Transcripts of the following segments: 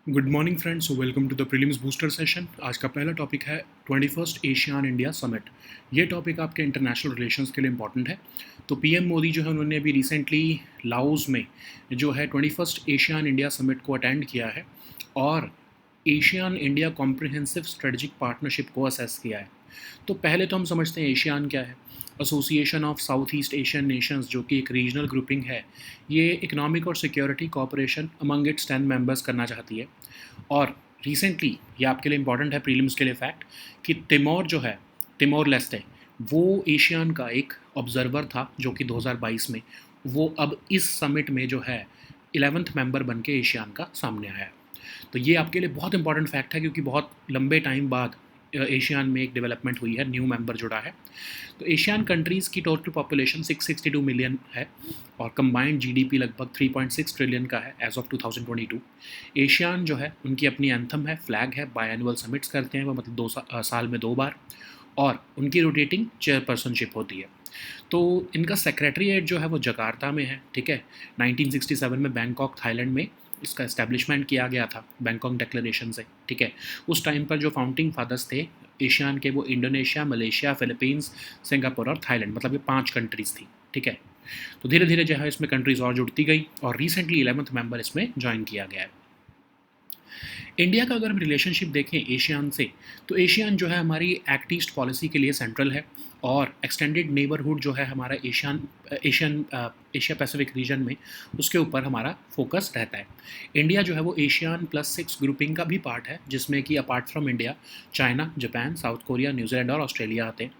Good morning friends, welcome to the prelims booster session. आज का पहला टॉपिक है 21st एशियान इंडिया समिट। ये टॉपिक आपके इंटरनेशनल रिलेशंस के लिए इंपॉर्टेंट है। तो पीएम मोदी जो है उन्होंने अभी रिसेंटली लाओस में जो है 21st एशियान इंडिया समिट को अटेंड किया है और ASEAN India comprehensive strategic partnership को असेस किया है। तो पहले तो हम समझते हैं एशियान क्या है। Association of south east Asian Nations, जो कि एक रीजनल ग्रुपिंग है, ये इकोनॉमिक और security cooperation among it's 10 members करना चाहती है। और रिसेंटली ये आपके लिए इंपॉर्टेंट है प्रीलिम्स के लिए फैक्ट कि तिमोर जो है, तिमोर लेस्टे, वो एशियान का एक ऑब्जर्वर था जो कि 2022 में वो अब इस समिट में जो है 11th मेंबर बन के एशियान का सामने आया है। तो ये आपके लिए बहुत इंपॉर्टेंट फैक्ट है क्योंकि बहुत लंबे टाइम बाद एशियान में एक डेवलपमेंट हुई है, न्यू मेंबर जुड़ा है। तो एशियन कंट्रीज़ की टोटल पॉपुलेशन 662 मिलियन है और कंबाइंड जीडीपी लगभग 3.6 ट्रिलियन का है एज ऑफ 2022। एशियान जो है उनकी अपनी एंथम है, फ्लैग है, बायएनुअल समिट्स करते हैं वो, मतलब साल में 2 बार, और उनकी रोटेटिंग चेयरपर्सनशिप होती है। तो इनका सेक्रेटरीट जो है वो जकार्ता में है, ठीक है। 1967 में बैंकॉक थाईलैंड में इसका इस्टेब्लिशमेंट किया गया था बैंकॉक डिक्लेरेशन से, ठीक है। उस टाइम पर जो फाउंडिंग फादर्स थे एशियान के, वो इंडोनेशिया, मलेशिया, फिलीपींस, सिंगापुर और थाईलैंड, मतलब ये 5 कंट्रीज़ थी, ठीक है। तो धीरे धीरे जो है इसमें कंट्रीज़ और जुड़ती गई और रिसेंटली 11th मेंबर इसमें ज्वाइन किया गया है। इंडिया का अगर हम रिलेशनशिप देखें एशियान से, तो एशियान जो है हमारी एक्ट ईस्ट पॉलिसी के लिए सेंट्रल है और एक्सटेंडेड नेबरहुड जो है हमारा एशिया पैसिफिक रीजन में, उसके ऊपर हमारा फोकस रहता है। इंडिया जो है वो एशियान +6 ग्रुपिंग का भी पार्ट है, जिसमें कि apart from India China, Japan, south Korea, New Zealand और ऑस्ट्रेलिया आते हैं।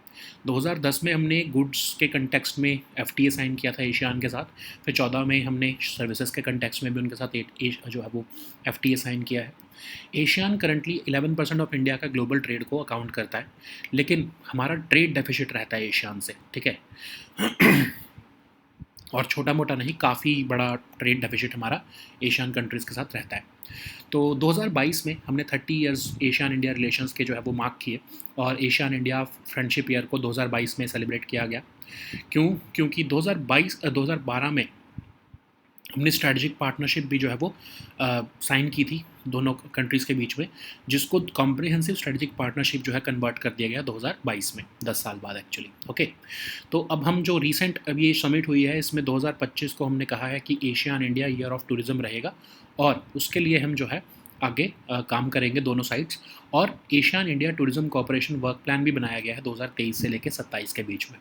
2010 में हमने गुड्स के कंटेक्स्ट में एफटीए साइन किया था एशियान के साथ। फिर 14 में हमने सर्विसेज के कंटेक्स्ट में भी उनके साथ जो है वो एफटीए साइन किया है। एशियान करंटली 11% ऑफ इंडिया का ग्लोबल ट्रेड को अकाउंट करता है, लेकिन हमारा ट्रेड डेफिसिट रहता है एशियान से, ठीक है। और छोटा मोटा नहीं, काफ़ी बड़ा ट्रेड डेफिसिट हमारा एशियन कंट्रीज़ के साथ रहता है। तो 2022 में हमने 30 इयर्स एशियन इंडिया रिलेशंस के जो है वो मार्क किए और एशियन इंडिया फ्रेंडशिप ईयर को 2022 में सेलिब्रेट किया गया। क्योंकि 2012 में हमने स्ट्रेटजिक पार्टनरशिप भी जो है वो साइन की थी दोनों कंट्रीज़ के बीच में, जिसको कॉम्प्रिहेंसिव स्ट्रेटजिक पार्टनरशिप जो है कन्वर्ट कर दिया गया 2022 में, 10 साल बाद एक्चुअली, ओके। तो अब हम जो रिसेंट अब ये समिट हुई है, इसमें 2025 को हमने कहा है कि Asian India year of tourism रहेगा और उसके लिए हम जो है आगे काम करेंगे दोनों साइड्स। और Asian India tourism cooperation work plan भी बनाया गया है 2023 से लेकर 27 के बीच में।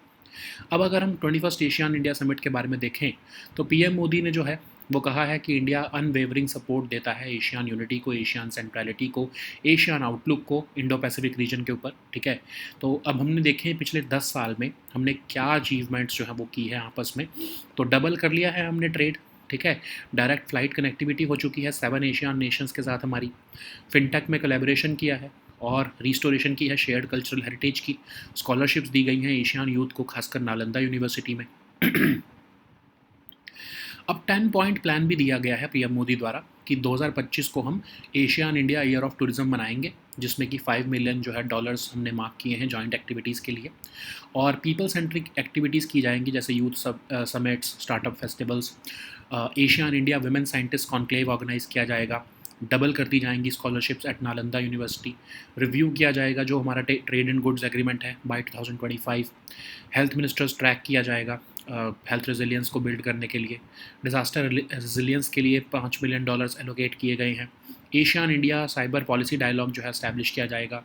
अब अगर हम 21st एशियन इंडिया समिट के बारे में देखें, तो पीएम मोदी ने जो है वो कहा है कि इंडिया अनवेवरिंग सपोर्ट देता है एशियन यूनिटी को, एशियन सेंट्रलिटी को, एशियन आउटलुक को इंडो पैसिफिक रीजन के ऊपर, ठीक है। तो अब हमने देखें पिछले 10 साल में हमने क्या अचीवमेंट्स जो है वो की है आपस में। तो डबल कर लिया है हमने ट्रेड, ठीक है। डायरेक्ट फ्लाइट कनेक्टिविटी हो चुकी है 7 एशियन नेशंस के साथ हमारी। फिनटेक में कोलैबोरेशन किया है और रिस्टोरेशन की है शेयर्ड कल्चरल हेरिटेज की। स्कॉलरशिप्स दी गई हैं एशियन यूथ को, खासकर नालंदा यूनिवर्सिटी में। अब 10 पॉइंट प्लान भी दिया गया है पीएम मोदी द्वारा कि 2025 को हम Asian India year of tourism मनाएंगे, जिसमें कि 5 मिलियन जो है डॉलर्स हमने मार्क किए हैं जॉइंट एक्टिविटीज़ के लिए। और पीपल सेंट्रिक एक्टिविटीज़ की जाएंगी, जैसे youth summits, startup festivals, ASEAN India women scientist conclave organise किया जाएगा। डबल कर दी जाएंगी scholarships at Nalanda university. Review किया जाएगा जो हमारा ट्रेड एंड गुड्स एग्रीमेंट है बाय 2025। हेल्थ मिनिस्टर्स ट्रैक किया जाएगा हेल्थ रेजिलियंस को बिल्ड करने के लिए। डिज़ास्टर रेजिलियंस के लिए $5 मिलियन एलोकेट किए गए हैं। ASEAN India cyber policy dialogue जो है इस्टेब्लिश किया जाएगा।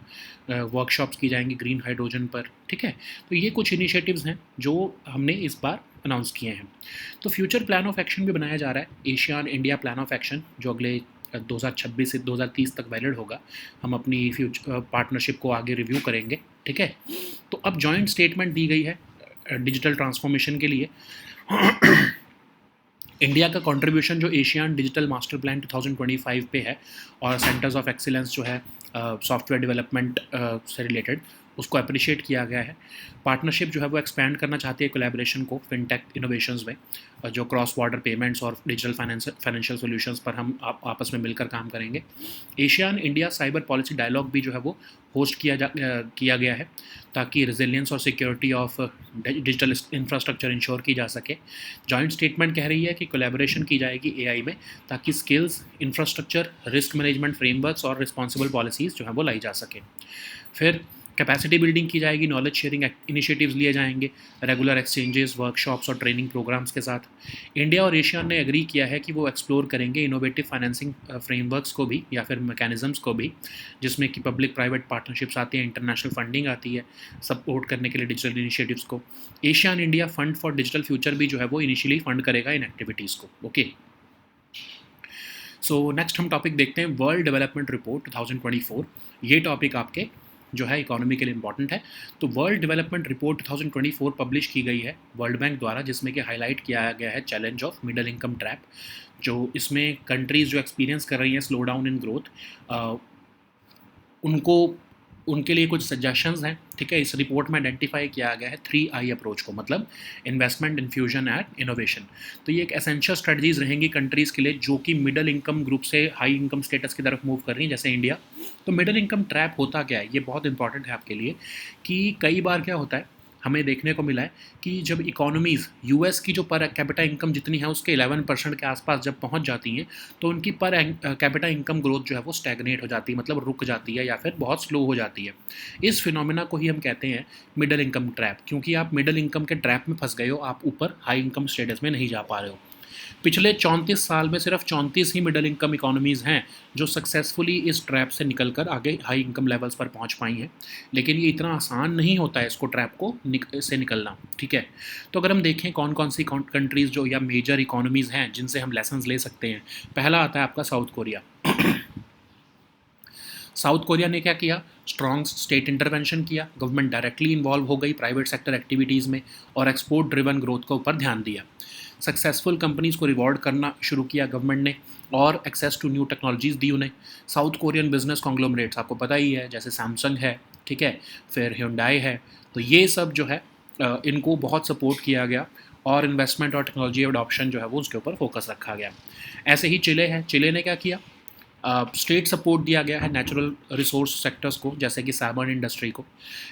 वर्कशॉप्स की जाएंगी ग्रीन हाइड्रोजन पर, ठीक है। तो ये कुछ इनिशिएटिव्स हैं जो हमने इस बार अनाउंस किए हैं। तो फ्यूचर प्लान ऑफ एक्शन भी बनाया जा रहा है, Asian India plan of action, जो अगले 2026 से 2030 तक वैलिड होगा। हम अपनी फ्यूचर पार्टनरशिप को आगे रिव्यू करेंगे, ठीक है। तो अब जॉइंट स्टेटमेंट दी गई है डिजिटल ट्रांसफॉर्मेशन के लिए। इंडिया का कंट्रीब्यूशन जो एशियन डिजिटल मास्टर प्लान 2025 पे है और सेंटर्स ऑफ एक्सीलेंस जो है सॉफ्टवेयर डेवलपमेंट से रिलेटेड, उसको अप्रिशिएट किया गया है। पार्टनरशिप जो है वो एक्सपैंड करना चाहती है कोलैबोरेशन को फिनटेक इनोवेशंस में, जो क्रॉस बॉर्डर पेमेंट्स और डिजिटल फाइनेंशियल सॉल्यूशंस पर हम आपस में मिलकर काम करेंगे। ASEAN India cyber policy dialogue भी जो है वो होस्ट किया गया है, ताकि रिजिलियंस और security of digital infrastructure ensure की जा सके। जॉइंट स्टेटमेंट कह रही है कि कोलैबोरेशन की जाएगी एआई में, ताकि skills, infrastructure, risk management frameworks और रिस्पॉन्सिबल पॉलिसीज़ जो है वो लाई जा सके। फिर कैपेसिटी बिल्डिंग की जाएगी, नॉलेज शेयरिंग इनिशिएटिव्स लिए जाएंगे रेगुलर एक्सचेंजेस, वर्कशॉप्स और ट्रेनिंग प्रोग्राम्स के साथ। इंडिया और एशिया ने एग्री किया है कि वो एक्सप्लोर करेंगे इनोवेटिव फाइनेंसिंग फ्रेमवर्क्स को भी या फिर मैकेनिज्म्स को भी, जिसमें कि पब्लिक प्राइवेट पार्टनरशिप्स आती हैं, इंटरनेशनल फंडिंग आती है सपोर्ट करने के लिए डिजिटल इनिशिएटिव्स को। ASEAN India fund for digital future भी जो है वो इनिशियली फंड करेगा इन एक्टिविटीज़ को। ओके, सो नेक्स्ट हम टॉपिक देखते हैं वर्ल्ड डेवलपमेंट रिपोर्ट 2024। ये टॉपिक आपके जो है इकोनॉमी के लिए इंपॉर्टेंट है। तो वर्ल्ड डेवलपमेंट रिपोर्ट 2024 पब्लिश की गई है वर्ल्ड बैंक द्वारा, जिसमें कि हाईलाइट किया गया है challenge of middle income trap. जो इसमें कंट्रीज़ जो एक्सपीरियंस कर रही हैं स्लो डाउन इन ग्रोथ, उनको उनके लिए कुछ सजेशंस हैं। ठीक है, इस रिपोर्ट में आइडेंटिफाई किया गया है 3I अप्रोच को, मतलब इन्वेस्टमेंट, इन्फ्यूजन एंड इनोवेशन। तो ये एक एसेंशियल स्ट्रेटजीज रहेंगी कंट्रीज़ के लिए जो कि मिडिल इनकम ग्रुप से हाई इनकम स्टेटस की तरफ मूव कर रही हैं, जैसे इंडिया। तो मिडिल इनकम ट्रैप होता क्या है, ये बहुत इंपॉर्टेंट है आपके लिए, कि कई बार क्या होता है हमें देखने को मिला है कि जब इकोनॉमीज़ यूएस की जो पर कैपिटा इनकम जितनी है उसके 11% के आसपास जब पहुंच जाती हैं, तो उनकी पर कैपिटा इनकम ग्रोथ जो है वो स्टैग्नेट हो जाती है, मतलब रुक जाती है या फिर बहुत स्लो हो जाती है। इस फिनोमेना को ही हम कहते हैं मिडिल इनकम ट्रैप, क्योंकि आप मिडिल इनकम के ट्रैप में फंस गए हो, आप ऊपर हाई इनकम स्टेटस में नहीं जा पा रहे हो। पिछले 34 साल में सिर्फ 34 ही मिडिल इनकम इकोनॉमीज़ हैं जो सक्सेसफुली इस ट्रैप से निकलकर आगे हाई इनकम लेवल्स पर पहुंच पाई हैं। लेकिन ये इतना आसान नहीं होता है इसको ट्रैप को से निकलना। ठीक है, तो अगर हम देखें कौन कौन सी कंट्रीज़ जो या मेजर इकोनॉमीज़ हैं जिनसे हम लेसन्स ले सकते हैं, पहला आता है आपका साउथ कोरिया। साउथ कोरिया ने क्या किया, स्ट्रॉन्ग स्टेट इंटरवेंशन किया, गवर्नमेंट डायरेक्टली इन्वॉल्व हो गई प्राइवेट सेक्टर एक्टिविटीज़ में और एक्सपोर्ट ड्रिवन ग्रोथ के ऊपर ध्यान दिया। सक्सेसफुल कंपनीज़ को रिवॉर्ड करना शुरू किया गवर्नमेंट ने और एक्सेस टू न्यू टेक्नोलॉजीज़ दी उन्हें। साउथ कोरियन बिजनेस कॉन्ग्लोमरेट्स आपको पता ही है, जैसे सैमसंग है, ठीक है, फिर ह्यूंडई है, तो ये सब जो है इनको बहुत सपोर्ट किया गया और इन्वेस्टमेंट और टेक्नोलॉजी अडॉप्शन जो है वो उसके ऊपर फोकस रखा गया। ऐसे ही चिले है, चिले ने क्या किया, स्टेट सपोर्ट दिया गया है नेचुरल रिसोर्स सेक्टर्स को, जैसे कि साबन इंडस्ट्री को।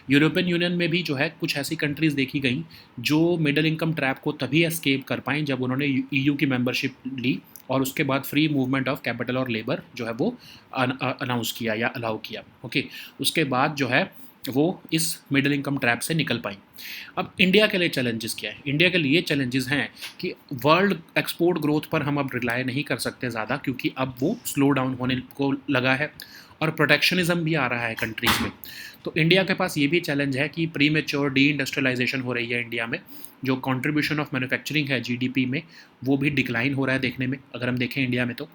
यूरोपियन यूनियन में भी जो है कुछ ऐसी कंट्रीज़ देखी गई जो मिडिल इनकम ट्रैप को तभी एस्केप कर पाएँ जब उन्होंने ईयू की मेंबरशिप ली और उसके बाद फ्री मूवमेंट ऑफ कैपिटल और लेबर जो है वो अनाउंस किया या अलाउ किया। ओके, उसके बाद जो है वो इस मिडिल इनकम ट्रैप से निकल पाई। अब इंडिया के लिए चैलेंजेस क्या है, इंडिया के लिए चैलेंजेस हैं कि वर्ल्ड एक्सपोर्ट ग्रोथ पर हम अब रिलाई नहीं कर सकते ज़्यादा, क्योंकि अब वो स्लो डाउन होने को लगा है और प्रोटेक्शनिज्म भी आ रहा है कंट्रीज़ में। तो इंडिया के पास ये भी चैलेंज है कि प्री मेच्योर डी इंडस्ट्रियलाइजेशन हो रही है इंडिया में, जो कंट्रीब्यूशन ऑफ मैन्युफैक्चरिंग है जीडीपी में वो भी डिक्लाइन हो रहा है देखने में, अगर हम देखें इंडिया में। तो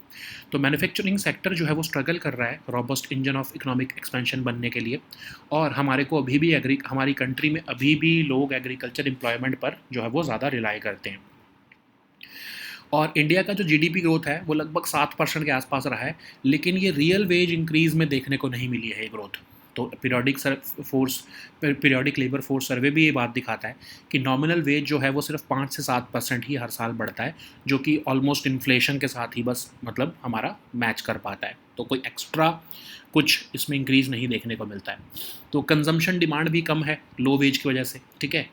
मैन्युफैक्चरिंग सेक्टर जो है वो स्ट्रगल कर रहा है robust engine of economic expansion बनने के लिए, और हमारे को अभी भी हमारी कंट्री में अभी भी लोग एग्रीकल्चर एम्प्लॉयमेंट पर जो है वो ज़्यादा रिलाई करते हैं। और इंडिया का जो जीडीपी ग्रोथ है वो लगभग 7% के आसपास रहा है, लेकिन ये रियल वेज इंक्रीज़ में देखने को नहीं मिली है ये ग्रोथ। तो पीरियोडिक लेबर फोर्स सर्वे भी ये बात दिखाता है कि नॉमिनल वेज जो है वो सिर्फ 5 से 7% ही हर साल बढ़ता है, जो कि ऑलमोस्ट इन्फ्लेशन के साथ ही बस मतलब हमारा मैच कर पाता है। तो कोई एक्स्ट्रा कुछ इसमें इंक्रीज़ नहीं देखने को मिलता है। तो कंजम्पशन डिमांड भी कम है लो वेज की वजह से। ठीक है,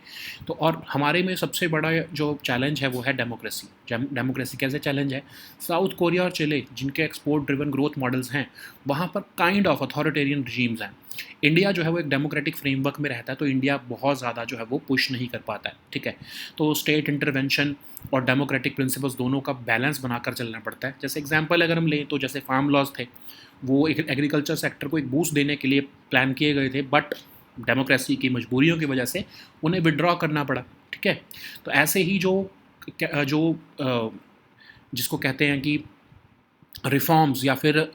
तो और हमारे में सबसे बड़ा जो चैलेंज है वो है डेमोक्रेसी। डेमोक्रेसी कैसे चैलेंज है, साउथ कोरिया और चिले जिनके एक्सपोर्ट ड्रिवन ग्रोथ मॉडल्स हैं वहाँ पर काइंड ऑफ अथॉरिटेरियन रिजीम्स हैं। इंडिया जो है वो एक डेमोक्रेटिक फ्रेमवर्क में रहता है, तो इंडिया बहुत ज़्यादा जो है वो पुश नहीं कर पाता है। ठीक है, तो स्टेट इंटरवेंशन और डेमोक्रेटिक प्रिंसिपल्स दोनों का बैलेंस बनाकर चलना पड़ता है। जैसे एग्जांपल अगर हम लें तो जैसे फार्म लॉज थे, वो एक एग्रीकल्चर सेक्टर को एक बूस्ट देने के लिए प्लान किए गए थे, बट डेमोक्रेसी की मजबूरियों की वजह से उन्हें विड्रॉ करना पड़ा। ठीक है, तो ऐसे ही जो जिसको कहते हैं कि रिफॉर्म्स या फिर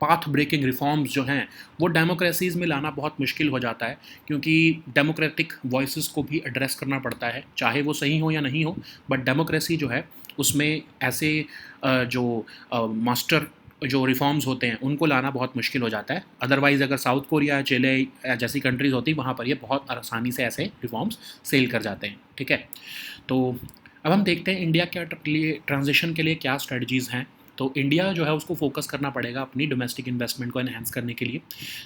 पाथ ब्रेकिंग रिफॉर्म्स जो हैं वो डेमोक्रेसीज़ में लाना बहुत मुश्किल हो जाता है, क्योंकि डेमोक्रेटिक वॉइसेस को भी एड्रेस करना पड़ता है, चाहे वो सही हो या नहीं हो। बट डेमोक्रेसी जो है उसमें ऐसे जो मास्टर जो रिफॉर्म्स होते हैं उनको लाना बहुत मुश्किल हो जाता है। अदरवाइज़ अगर साउथ कोरिया या चिले जैसी कंट्रीज़ होती वहाँ पर ये बहुत आसानी से ऐसे रिफॉर्म्स सेल कर जाते हैं, ठीक है। तो अब हम देखते हैं इंडिया के लिए ट्रांजिशन के लिए क्या स्ट्रेटजीज़ हैं। तो इंडिया जो है उसको फोकस करना पड़ेगा अपनी डोमेस्टिक इन्वेस्टमेंट को एनहेंस करने के लिए,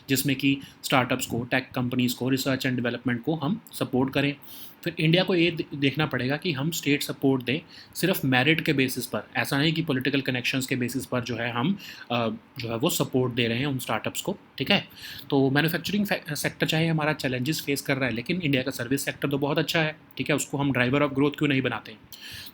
जिसमें कि स्टार्टअप्स को, टेक कंपनीज़ को, रिसर्च एंड डेवलपमेंट को हम सपोर्ट करें। फिर इंडिया को ये देखना पड़ेगा कि हम स्टेट सपोर्ट दें सिर्फ मेरिट के बेसिस पर, ऐसा नहीं कि पॉलिटिकल कनेक्शंस के बेसिस पर जो है हम जो है वो सपोर्ट दे रहे हैं उन स्टार्टअप्स को, ठीक है। तो मैन्युफैक्चरिंग सेक्टर चाहे हमारा चैलेंजेस फेस कर रहा है, लेकिन इंडिया का सर्विस सेक्टर तो बहुत अच्छा है, ठीक है। उसको हम ड्राइवर ऑफ ग्रोथ क्यों नहीं बनाते हैं।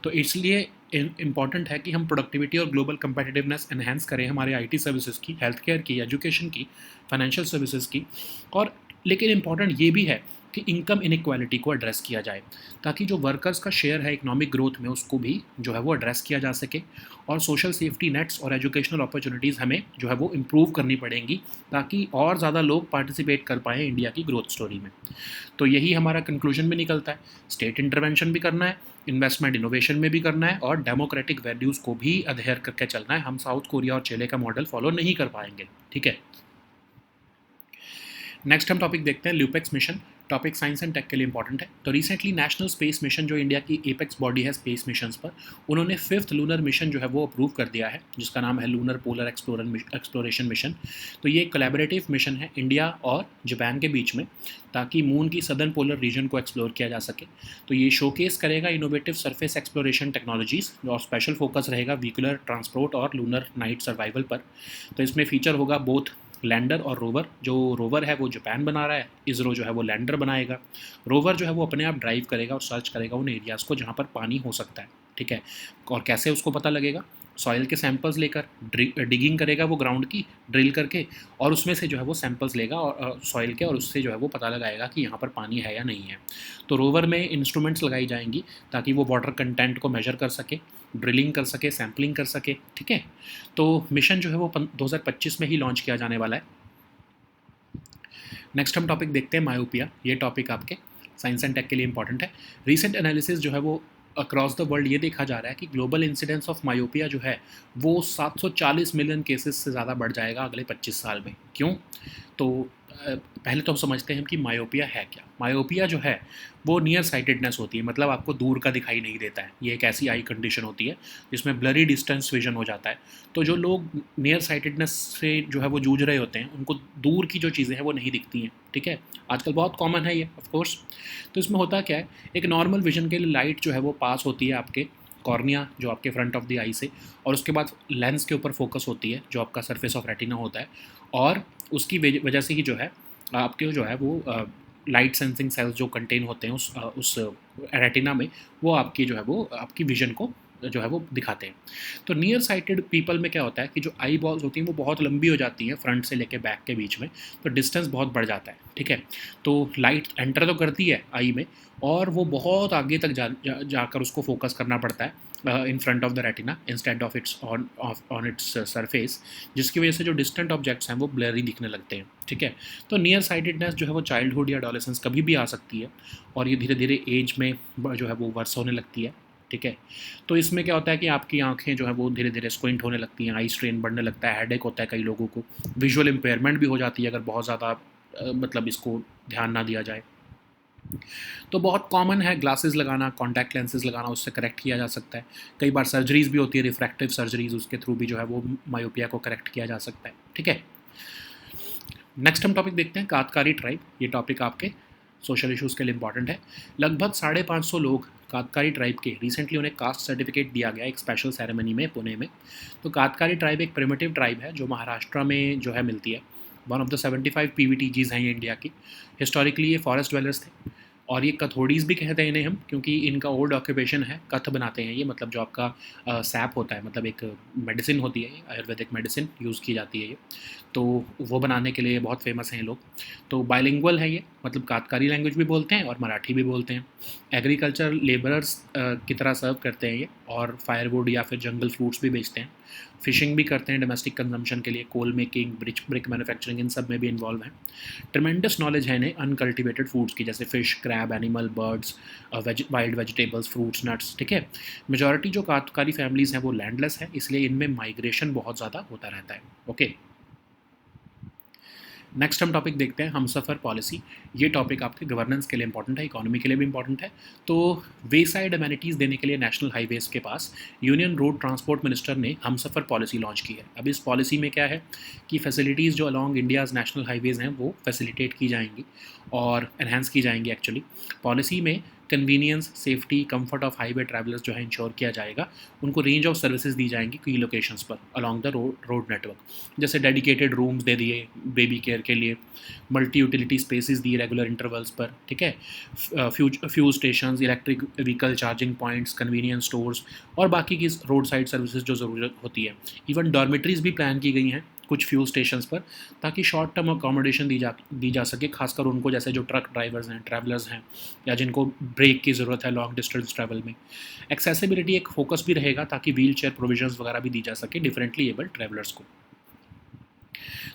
तो इसलिए इम्पॉर्टेंट है कि हम प्रोडक्टिविटी और ग्लोबल कंपेटिटिवनेस एनहेंस करें हमारे आईटी सर्विसेज की, हेल्थ केयर की, एजुकेशन की, फाइनेंशियल सर्विसेज की। और लेकिन इम्पॉर्टेंट ये भी है कि इनकम इनइक्वालिटी को एड्रेस किया जाए, ताकि जो वर्कर्स का शेयर है इकोनॉमिक ग्रोथ में उसको भी जो है वो एड्रेस किया जा सके। और सोशल सेफ्टी नेट्स और एजुकेशनल अपॉर्चुनिटीज़ हमें जो है वो इम्प्रूव करनी पड़ेंगी, ताकि और ज़्यादा लोग पार्टिसिपेट कर पाएँ इंडिया की ग्रोथ स्टोरी में। तो यही हमारा कंक्लूजन भी निकलता है, स्टेट इंटरवेंशन भी करना है, इन्वेस्टमेंट इनोवेशन में भी करना है, और डेमोक्रेटिक वैल्यूज़ को भी अधेयर करके चलना है। हम साउथ कोरिया और चिले का मॉडल फॉलो नहीं कर पाएंगे, ठीक है। नेक्स्ट हम टॉपिक देखते हैं LUPEX mission. Topic science and tech के लिए इंपॉर्टेंट है। तो रिसेंटली नेशनल स्पेस मिशन, जो इंडिया की एपेक्स बॉडी है स्पेस मिशंस पर, उन्होंने 5th लूनर मिशन जो है वो अप्रूव कर दिया है, जिसका नाम है लूनर पोलर एक्सप्लोरेशन मिशन। तो ये एक कोलैबोरेटिव मिशन है इंडिया और जापान के बीच में, ताकि मून की सदर्न पोलर रीजन को एक्सप्लोर किया जा सके। तो ये शोकेस करेगा इनोवेटिव सरफेस एक्सप्लोरेशन टेक्नोलॉजीज़, और स्पेशल फोकस रहेगा व्हीकुलर ट्रांसपोर्ट और लूनर नाइट सर्वाइवल पर। तो इसमें फीचर होगा बोथ लैंडर और रोवर। जो रोवर है वो जापान बना रहा है, इसरो जो है वो लैंडर बनाएगा। रोवर जो है वो अपने आप ड्राइव करेगा और सर्च करेगा उन एरियाज़ को जहाँ पर पानी हो सकता है, ठीक है। और कैसे उसको पता लगेगा, सॉइल के सैंपल्स लेकर डिगिंग करेगा वो ग्राउंड की, ड्रिल करके, और उसमें से जो है वो सैंपल्स लेगा और सॉइल के, और उससे जो है वो पता लगाएगा कि यहाँ पर पानी है या नहीं है। तो रोवर में इंस्ट्रूमेंट्स लगाई जाएंगी ताकि वो वाटर कंटेंट को मेजर कर सके, ड्रिलिंग कर सके, सैम्पलिंग कर सके, ठीक है। तो मिशन जो है वो 2025 में ही लॉन्च किया जाने वाला है। नेक्स्ट हम टॉपिक देखते हैं मायोपिया। ये टॉपिक आपके साइंस एंड टेक के लिए इंपॉर्टेंट है। रीसेंट एनालिसिस जो है वो अक्रॉस द वर्ल्ड ये देखा जा रहा है कि ग्लोबल इंसिडेंस ऑफ मायोपिया जो है वो 740 मिलियन केसेस से ज़्यादा बढ़ जाएगा अगले 25 साल में। क्यों? तो पहले तो हम समझते हैं कि मायोपिया है क्या। मायोपिया जो है वो नियर साइटेडनेस होती है, मतलब आपको दूर का दिखाई नहीं देता है। ये एक ऐसी आई कंडीशन होती है जिसमें ब्लरी डिस्टेंस विजन हो जाता है। तो जो लोग नियर साइटेडनेस से जो है वो जूझ रहे होते हैं, उनको दूर की जो चीज़ें हैं वो नहीं दिखती हैं, ठीक है। आजकल बहुत कॉमन है ये, ऑफ कोर्स। तो इसमें होता क्या है, एक नॉर्मल विजन के लिए लाइट जो है वो पास होती है आपके कॉर्निया, जो आपके फ्रंट ऑफ द आई से, और उसके बाद लेंस के ऊपर फोकस होती है, जो आपका सरफेस ऑफ रेटिना होता है। और उसकी वजह से ही जो है आपके जो है वो लाइट सेंसिंग सेल्स जो कंटेन होते हैं उस रेटिना में, वो आपकी जो है वो आपकी विजन को जो है वो दिखाते हैं। तो नियर साइटेड पीपल में क्या होता है कि जो आई बॉल्स होती हैं वो बहुत लंबी हो जाती हैं फ्रंट से लेके बैक के बीच में, तो डिस्टेंस बहुत बढ़ जाता है, ठीक है। तो लाइट एंटर तो करती है आई में, और वो बहुत आगे तक जाकर उसको फोकस करना पड़ता है in front of the retina instead of its on its surface, जिसकी वजह से जो डिस्टेंट ऑब्जेक्ट्स हैं वो ब्लरी दिखने लगते हैं, ठीक है। तो नियर साइटेडनेस जो है वो चाइल्डहुड या एडोलेसेंस कभी भी आ सकती है, और ये धीरे धीरे एज में जो है वो वर्स होने लगती है, ठीक है। तो इसमें क्या होता है कि आपकी आंखें जो है वो धीरे धीरे स्क्विंट होने लगती हैं, आई स्ट्रेन बढ़ने लगता है, हेडेक होता है कई लोगों को, विजुअल इम्पेयरमेंट भी हो जाती है अगर बहुत ज़्यादा मतलब इसको ध्यान ना दिया जाए। तो बहुत कॉमन है ग्लासेस लगाना, कॉन्टैक्ट लेंसेज लगाना, उससे करेक्ट किया जा सकता है। कई बार सर्जरीज भी होती है, रिफ्रैक्टिव सर्जरीज, उसके थ्रू भी जो है वो मायोपिया को करेक्ट किया जा सकता है, ठीक है। नेक्स्ट हम टॉपिक देखते हैं कातकारी ट्राइब। ये टॉपिक आपके सोशल इश्यूज़ के लिए इंपॉर्टेंट है। लगभग 550 लोग कातकारी ट्राइब के, रिसेंटली उन्हें कास्ट सर्टिफिकेट दिया गया एक स्पेशल सेरेमनी में पुणे में। तो कातकारी ट्राइब एक प्रिमिटिव ट्राइब है जो महाराष्ट्र में जो है मिलती है। वन ऑफ द 75 PVTGs हैं ये इंडिया की। हिस्टोरिकली ये फॉरेस्ट ड्वेलर्स थे, और ये कथोड़ीज़ भी कहते हैं इन्हें हम, क्योंकि इनका ओल्ड ऑक्यूपेशन है, कथ बनाते हैं ये, मतलब जो आपका सैप होता है, मतलब एक मेडिसिन होती है, आयुर्वेदिक मेडिसिन यूज़ की जाती है ये, तो वो बनाने के लिए बहुत फेमस हैं ये लोग। तो बाइलिंगुअल है ये, मतलब कातकारी लैंग्वेज भी बोलते हैं और मराठी भी बोलते हैं। एग्रीकल्चर लेबरर्स की तरह सर्व करते हैं ये, और फायरवुड या फिर जंगल फ्रूट्स भी बेचते हैं। फिशिंग भी करते हैं डोमेस्टिक कंजम्पशन के लिए, कोल मेकिंग, ब्रिक मैन्युफैक्चरिंग, इन सब में भी इन्वॉल्व हैं। ट्रिमेंडस नॉलेज है इन्हें अनकल्टिवेटेड फूड्स की, जैसे fish, crab, crab, animal, birds, wild vegetables, fruits, nuts, ठीक है। मेजॉरिटी जो काश्तकारी फैमिलीज़ हैं वो लैंडलेस है, इसलिए इनमें माइग्रेशन बहुत ज़्यादा होता रहता है। ओके, नेक्स्ट हम टॉपिक देखते हैं, हमसफ़र पॉलिसी। ये टॉपिक आपके गवर्नेंस के लिए इंपॉर्टेंट है, इकोनॉमी के लिए भी इंपॉर्टेंट है। तो वे साइड अमेनिटीज़ देने के लिए नेशनल हाईवेज के पास यूनियन रोड ट्रांसपोर्ट मिनिस्टर ने हमसफ़र पॉलिसी लॉन्च की है। अब इस पॉलिसी में क्या है कि फैसिलिटीज़ जो अलॉन्ग इंडियाज़ नेशनल हाईवेज़ हैं वो फैसिलिटेट की जाएंगी और एनहांस की जाएंगी। एक्चुअली पॉलिसी में convenience, safety, comfort of highway travellers जो है इंश्योर किया जाएगा। उनको रेंज ऑफ सर्विसेज दी जाएंगी की लोकेशंस पर अलॉन्ग द रोड नेटवर्क, जैसे डेडिकेटेड रूम्स दे दिए बेबी केयर के लिए, मल्टी यूटिलिटी स्पेसेस दिए रेगुलर इंटरवल्स पर, ठीक है, fuel station, electric vehicle charging points, convenience stores और बाकी की रोड साइड सर्विसेज जो ज़रूरत होती है। इवन डॉर्मेटरीज भी प्लान की गई हैं कुछ फ्यूल स्टेशंस पर, ताकि शॉर्ट टर्म अकोमोडेशन दी जा सके, खासकर उनको जैसे जो ट्रक ड्राइवर्स हैं, ट्रैवलर्स हैं, या जिनको ब्रेक की ज़रूरत है लॉन्ग डिस्टेंस ट्रैवल में। एक्सेसिबिलिटी एक फोकस भी रहेगा ताकि व्हील चेयर प्रोविजंस वगैरह भी दी जा सके डिफरेंटली एबल्ड ट्रैवलर्स को।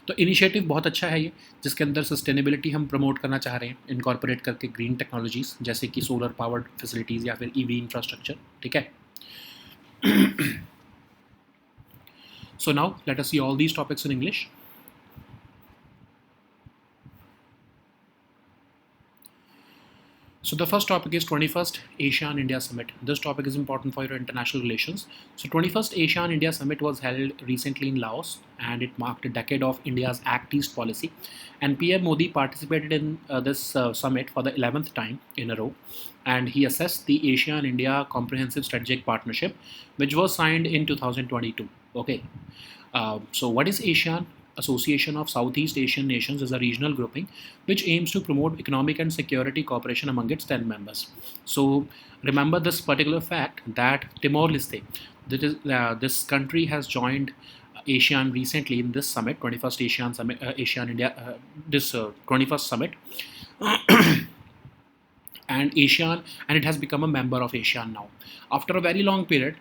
तो इनिशिएटिव बहुत अच्छा है ये, जिसके अंदर सस्टेनेबिलिटी हम प्रमोट करना चाह रहे हैं इनकॉर्पोरेट करके ग्रीन टेक्नोलॉजीज़ जैसे कि सोलर पावर्ड फैसिलिटीज़ या फिर ईवी इंफ्रास्ट्रक्चर, ठीक है। So now let us see all these topics in English. So the first topic is 21st ASEAN India Summit. This topic is important for your international relations. So 21st ASEAN India Summit was held recently in Laos, and it marked a decade of India's Act East policy. And PM Modi participated in this summit for the 11th time in a row, and he assessed the ASEAN India Comprehensive Strategic Partnership, which was signed in 2022. Okay. So what is ASEAN? Association of Southeast Asian Nations is a regional grouping which aims to promote economic and security cooperation among its 10 members. So remember this particular fact that Timor-Leste, this country has joined ASEAN recently in this summit, 21st ASEAN Summit, ASEAN India, this 21st summit. And it has become a member of ASEAN now. After a very long period,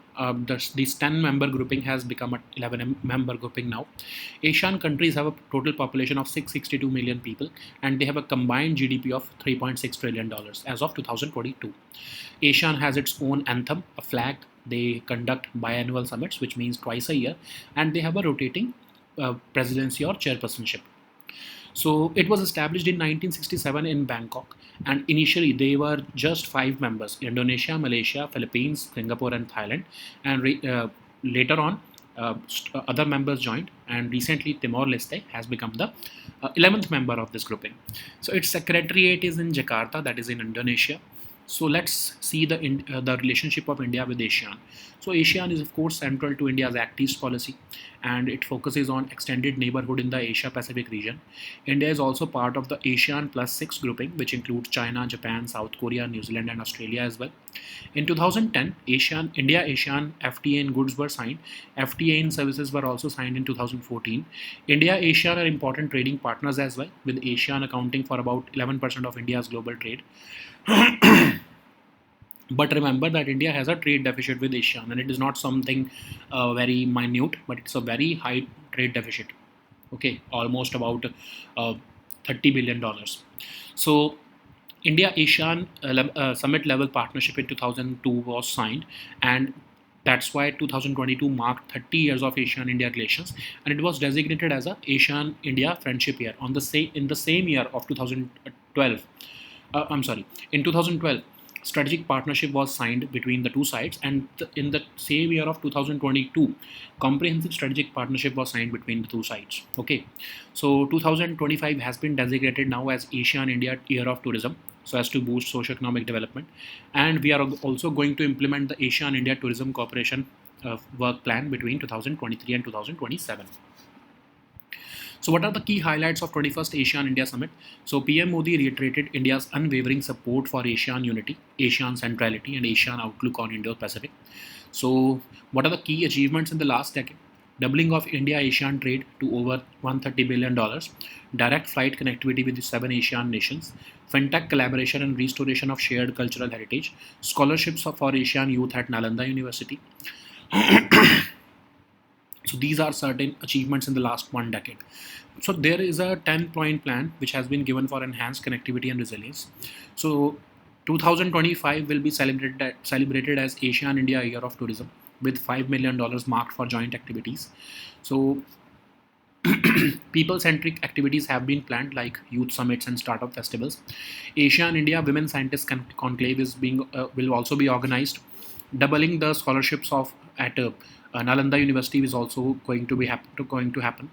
this 10-member grouping has become a 11-member grouping now. ASEAN countries have a total population of 662 million people, and they have a combined GDP of $3.6 trillion as of 2022. ASEAN has its own anthem, a flag. They conduct biannual summits, which means twice a year, and they have a rotating presidency or chairpersonship. So it was established in 1967 in Bangkok, and initially they were just 5 members: Indonesia, Malaysia, Philippines, Singapore and Thailand, and later on other members joined, and recently Timor-Leste has become the 11th member of this grouping. So its secretariat is in Jakarta, that is in Indonesia. So let's see the relationship of India with ASEAN. So ASEAN is of course central to India's Act East policy, and it focuses on extended neighborhood in the Asia Pacific region. India is also part of the ASEAN Plus 6 grouping, which includes China, Japan, South Korea, New Zealand and Australia as well. In 2010, India-ASEAN FTA in goods were signed. FTA in services were also signed in 2014. India-ASEAN are important trading partners as well, with ASEAN accounting for about 11% of India's global trade. But remember that India has a trade deficit with ASEAN, and it is not something very minute, but it's a very high trade deficit. Okay, almost about $30 billion. So India-ASEAN summit level partnership in 2002 was signed, and that's why 2022 marked 30 years of ASEAN-India relations, and it was designated as a ASEAN-India Friendship Year in the same year of 2012. In 2012, strategic partnership was signed between the two sides, and in the same year of 2022, comprehensive strategic partnership was signed between the two sides. Okay, so 2025 has been designated now as ASEAN-India Year of Tourism, so as to boost socio-economic development, and we are also going to implement the ASEAN-India Tourism Cooperation work plan between 2023 and 2027. So what are the key highlights of 21st ASEAN India Summit? So PM Modi reiterated India's unwavering support for ASEAN unity, ASEAN centrality and ASEAN outlook on Indo-Pacific. So what are the key achievements in the last decade? Doubling of India-ASEAN trade to over $130 billion, direct flight connectivity with the 7 ASEAN nations, fintech collaboration and restoration of shared cultural heritage, scholarships for ASEAN youth at Nalanda University. So these are certain achievements in the last 1 decade. So there is a 10-point plan which has been given for enhanced connectivity and resilience. So 2025 will be celebrated as Asian India Year of Tourism with $5 million marked for joint activities. So people-centric activities have been planned like youth summits and startup festivals. Asian India Women Scientists Conclave is will also be organized. Doubling the scholarships of at Nalanda University is also going to happen.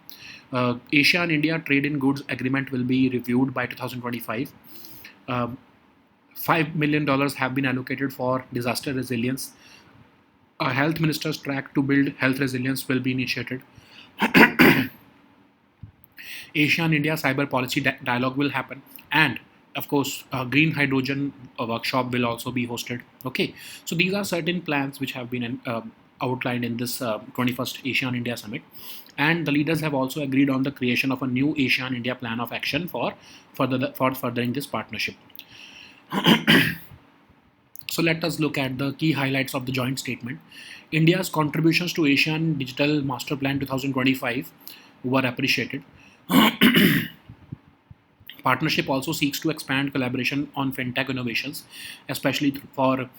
Asian India Trade in Goods Agreement will be reviewed by 2025. $5 million have been allocated for disaster resilience. A health minister's track to build health resilience will be initiated. Asian India Cyber Policy Dialogue will happen, and of course, a green hydrogen workshop will also be hosted. Okay, so these are certain plans which have been outlined in this 21st Asian India Summit, and the leaders have also agreed on the creation of a new Asian India Plan of Action for furthering this partnership. So let us look at the key highlights of the joint statement. India's contributions to Asian Digital Master Plan 2025 were appreciated. Partnership also seeks to expand collaboration on fintech innovations, especially for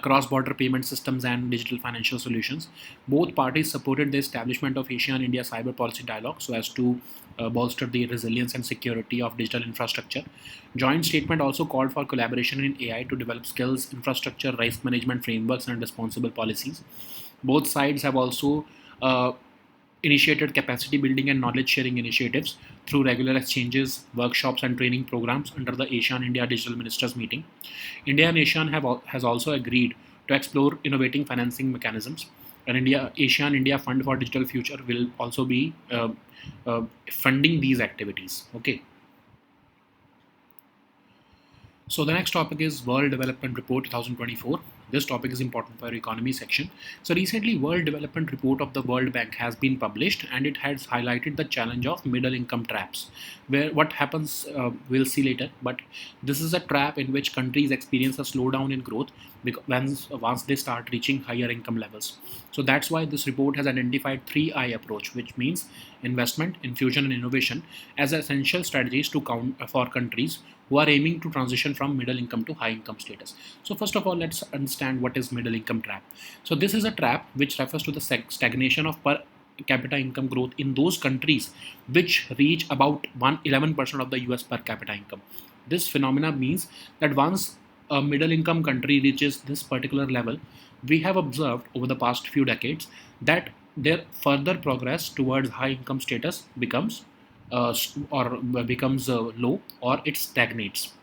cross-border payment systems and digital financial solutions. Both parties supported the establishment of Asian India Cyber Policy Dialogue so as to bolster the resilience and security of digital infrastructure. Joint statement also called for collaboration in AI to develop skills, infrastructure, risk management frameworks, and responsible policies. Both sides have also initiated capacity building and knowledge sharing initiatives through regular exchanges, workshops, and training programs under the Asian India Digital Ministers meeting. India and ASEAN has also agreed to explore innovating financing mechanisms. An Asian India Fund for Digital Future will also be funding these activities. Okay. So the next topic is World Development Report 2024. This topic is important for our economy section. So recently, World Development Report of the World Bank has been published, and it has highlighted the challenge of middle income traps. Where what happens, we'll see later. But this is a trap in which countries experience a slowdown in growth once they start reaching higher income levels. So that's why this report has identified 3I approach, which means investment, infusion, and innovation as essential strategies for countries who are aiming to transition from middle income to high income status. So first of all, let's understand what is middle income trap. So this is a trap which refers to the stagnation of per capita income growth in those countries which reach about 11% of the US per capita income. This phenomena means that once a middle income country reaches this particular level, we have observed over the past few decades that their further progress towards high income status becomes low, or it stagnates.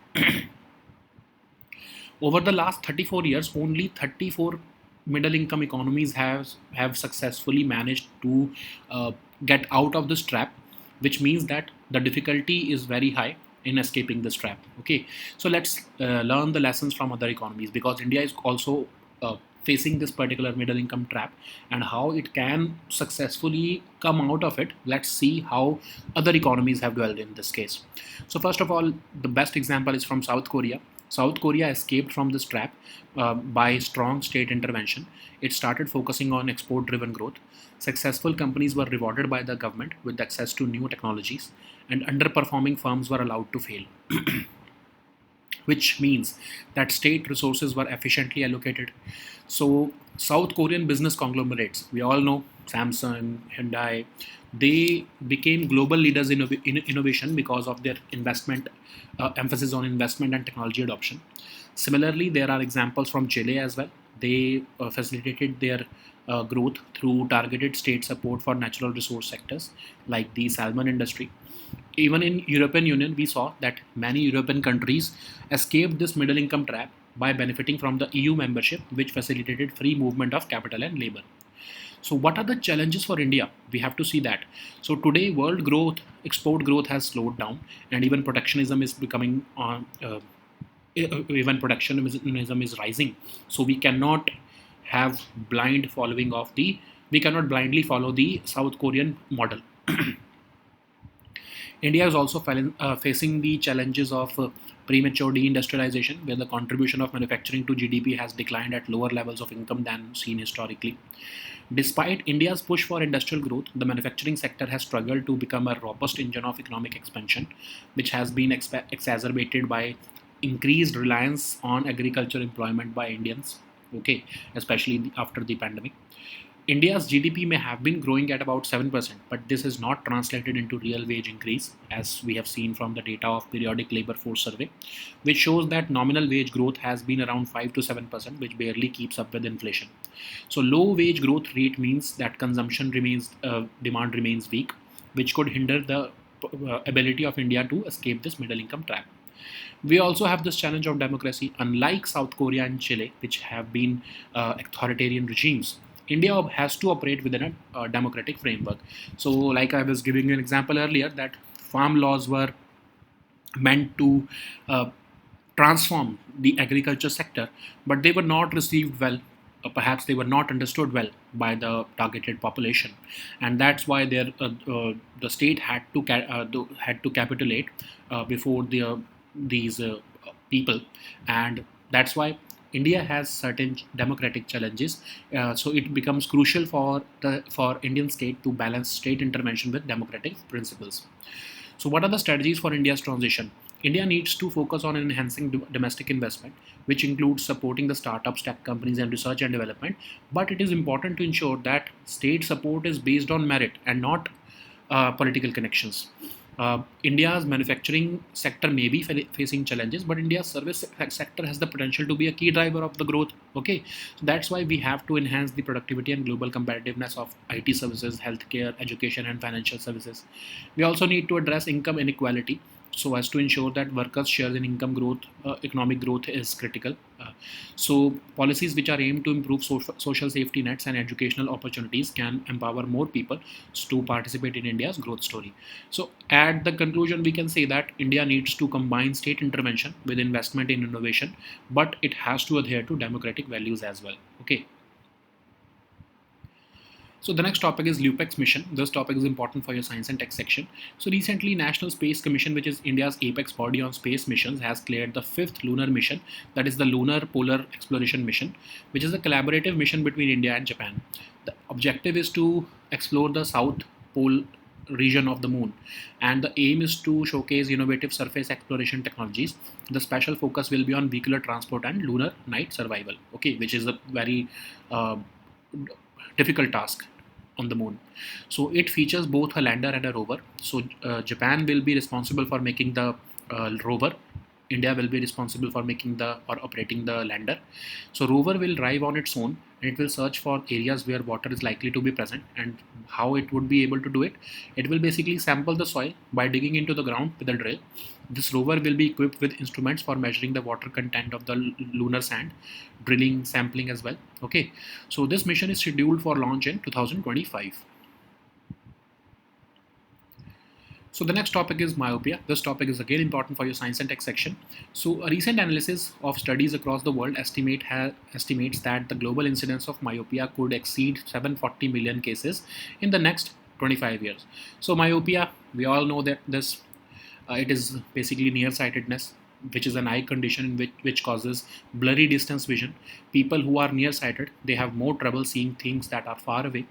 Over the last 34 years, only 34 middle income economies have successfully managed to get out of this trap, which means that the difficulty is very high in escaping this trap. Okay, so let's learn the lessons from other economies, because India is also facing this particular middle income trap, and how it can successfully come out of it. Let's see how other economies have dwelled in this case. So first of all, the best example is from South Korea. South Korea escaped from this trap by strong state intervention. It started focusing on export driven growth. Successful companies were rewarded by the government with access to new technologies, and underperforming firms were allowed to fail. Which means that state resources were efficiently allocated. So South Korean business conglomerates, we all know Samsung, Hyundai, they became global leaders in innovation because of their emphasis on investment and technology adoption. Similarly, there are examples from Chile as well. They facilitated their growth through targeted state support for natural resource sectors like the salmon industry. Even in European Union, we saw that many European countries escaped this middle income trap by benefiting from the EU membership, which facilitated free movement of capital and labor. So what are the challenges for India? We have to see that. So today, export growth has slowed down, and even protectionism is becoming even protectionism is rising. So we cannot blindly follow the South Korean model. India is also facing the challenges of premature deindustrialization, where the contribution of manufacturing to GDP has declined at lower levels of income than seen historically. Despite India's push for industrial growth, the manufacturing sector has struggled to become a robust engine of economic expansion, which has been exacerbated by increased reliance on agriculture employment by Indians, okay, especially after the pandemic. India's GDP may have been growing at about 7%, but this is not translated into real wage increase, as we have seen from the data of periodic labor force survey, which shows that nominal wage growth has been around 5 to 7%, which barely keeps up with inflation. So low wage growth rate means that demand remains weak, which could hinder the ability of India to escape this middle income trap. We also have this challenge of democracy. Unlike South Korea and Chile, which have been authoritarian regimes, India has to operate within a democratic framework. So, like I was giving you an example earlier, that farm laws were meant to transform the agriculture sector, but they were not received well. Perhaps they were not understood well by the targeted population, and that's why the state had to capitulate before these people, and that's why India has certain democratic challenges. So it becomes crucial for Indian state to balance state intervention with democratic principles. So, what are the strategies for India's transition? India needs to focus on enhancing domestic investment, which includes supporting the startups, tech companies, and research and development. But it is important to ensure that state support is based on merit and not political connections. India's manufacturing sector may be facing challenges, but India's service sector has the potential to be a key driver of the growth. Okay, so that's why we have to enhance the productivity and global competitiveness of IT services, healthcare, education, and financial services. We also need to address income inequality so as to ensure that workers' share in income growth, economic growth is critical. So policies which are aimed to improve social safety nets and educational opportunities can empower more people to participate in India's growth story. So at the conclusion, we can say that India needs to combine state intervention with investment in innovation, but it has to adhere to democratic values as well. Okay. So the next topic is LUPEX mission. This topic is important for your science and tech section. So recently, National Space Commission, which is India's apex body on space missions, has cleared the fifth lunar mission, that is the Lunar Polar Exploration Mission, which is a collaborative mission between India and Japan. The objective is to explore the South Pole region of the moon, and the aim is to showcase innovative surface exploration technologies. The special focus will be on vehicular transport and lunar night survival, okay, which is a very difficult task on the moon. So it features both a lander and a rover. So Japan will be responsible for making the rover. India will be responsible for making or operating the lander. So rover will drive on its own, and it will search for areas where water is likely to be present. And how it would be able to do it? It will basically sample the soil by digging into the ground with a drill. This rover will be equipped with instruments for measuring the water content of the lunar sand, drilling, sampling as well. Okay, so this mission is scheduled for launch in 2025. So the next topic is myopia. This topic is again important for your science and tech section. So a recent analysis of studies across the world estimates that the global incidence of myopia could exceed 740 million cases in the next 25 years. So myopia, we all know that it is basically nearsightedness, which is an eye condition which causes blurry distance vision. People who are nearsighted, they have more trouble seeing things that are far away.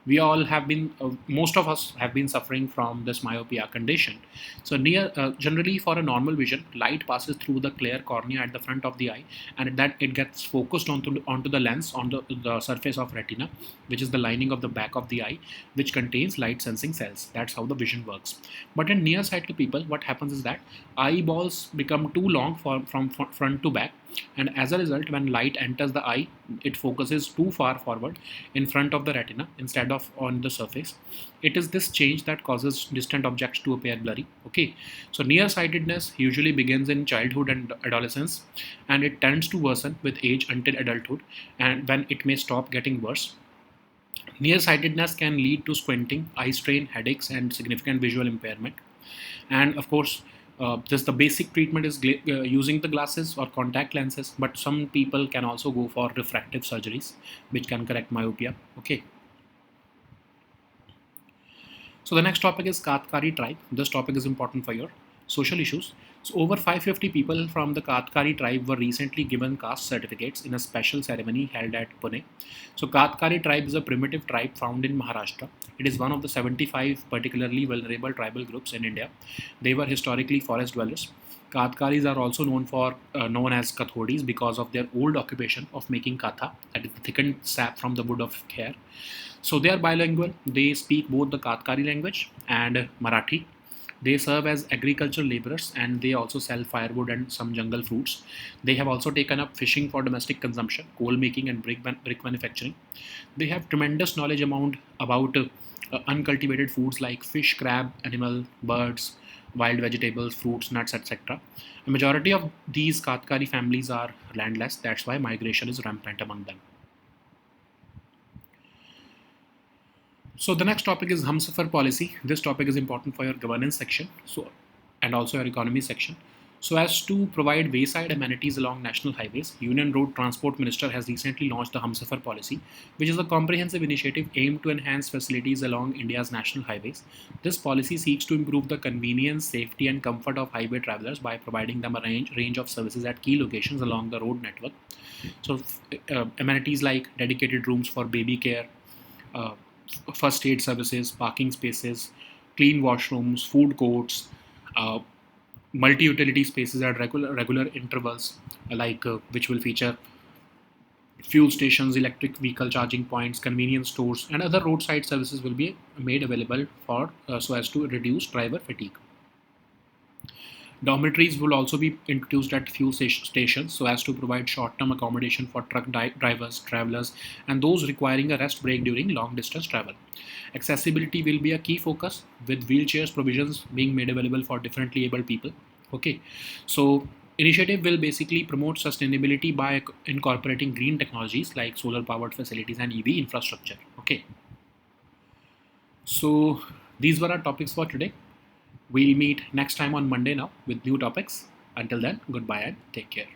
We all have been, most of us have been suffering from this myopia condition. So generally for a normal vision, light passes through the clear cornea at the front of the eye, and that it gets focused onto the lens on the surface of retina, which is the lining of the back of the eye, which contains light sensing cells. That's how the vision works. But in nearsighted people, what happens is that eyeballs become too long from front to back, and as a result, when light enters the eye, it focuses too far forward in front of the retina instead of on the surface. It is this change that causes distant objects to appear blurry. Okay, so nearsightedness usually begins in childhood and adolescence, and it tends to worsen with age until adulthood, and when it may stop getting worse. Nearsightedness can lead to squinting, eye strain, headaches, and significant visual impairment. And of course, just the basic treatment is using the glasses or contact lenses, but some people can also go for refractive surgeries, which can correct myopia. Okay. So the next topic is Katkari tribe. This topic is important for your Social issues. So over 550 people from the Katkari tribe were recently given caste certificates in a special ceremony held at Pune. So Katkari tribe is a primitive tribe found in Maharashtra. It is one of the 75 particularly vulnerable tribal groups in India. They were historically forest dwellers. Katkaris are also known as Kathodis because of their old occupation of making katha, that is the thickened sap from the wood of kher. So they are bilingual. They speak both the Katkari language and Marathi. They serve as agricultural laborers and they also sell firewood and some jungle fruits. They have also taken up fishing for domestic consumption, coal making, and brick manufacturing. They have tremendous knowledge about uncultivated foods like fish, crab, animal, birds, wild vegetables, fruits, nuts, etc. A majority of these Katkari families are landless. That's why migration is rampant among them. So the next topic is Humsafar policy. This topic is important for your governance section, and also your economy section. So as to provide wayside amenities along national highways, Union Road Transport Minister has recently launched the Humsafar policy, which is a comprehensive initiative aimed to enhance facilities along India's national highways. This policy seeks to improve the convenience, safety, and comfort of highway travelers by providing them a range of services at key locations along the road network. So amenities like dedicated rooms for baby care, uh, first aid services, parking spaces, clean washrooms, food courts, uh, multi-utility spaces at regular intervals, which will feature fuel stations, electric vehicle charging points, convenience stores, and other roadside services will be made available for so as to reduce driver fatigue. Dormitories will also be introduced at fuel stations so as to provide short-term accommodation for truck drivers, travelers, and those requiring a rest break during long-distance travel. Accessibility will be a key focus, with wheelchairs provisions being made available for differently able people. Okay, so initiative will basically promote sustainability by incorporating green technologies like solar-powered facilities and EV infrastructure. Okay, so these were our topics for today. We'll meet next time on Monday now with new topics. Until then, goodbye and take care.